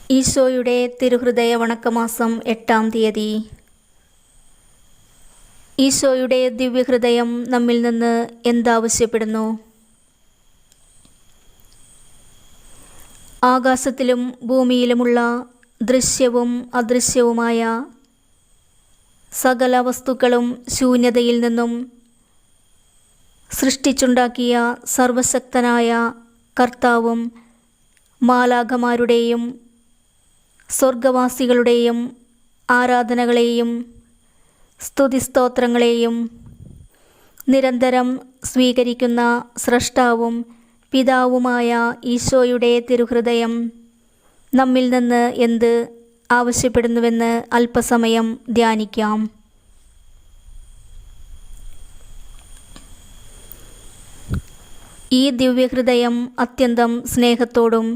ഈശോയുടെ തിരുഹൃദയ വണക്കമാസം 8-ാം തീയതി. ഈശോയുടെ ദിവ്യഹൃദയം നമ്മിൽ നിന്ന് എന്താവശ്യപ്പെടുന്നു? ആകാശത്തിലും ഭൂമിയിലുമുള്ള ദൃശ്യവും അദൃശ്യവുമായ സകല വസ്തുക്കളും ശൂന്യതയിൽ നിന്നും സൃഷ്ടിച്ചുണ്ടാക്കിയ സർവശക്തനായ കർത്താവും മാലാഖമാരുടെയും സ്വർഗവാസികളുടെയും ആരാധനകളെയും സ്തുതിസ്തോത്രങ്ങളെയും നിരന്തരം സ്വീകരിക്കുന്ന സ്രഷ്ടാവും പിതാവുമായ ഈശോയുടെ തിരുഹൃദയം നമ്മിൽ നിന്ന് എന്ത് ആവശ്യപ്പെടുന്നുവെന്ന് അല്പസമയം ധ്യാനിക്കാം. ഈ ദിവ്യഹൃദയം അത്യന്തം സ്നേഹത്തോടും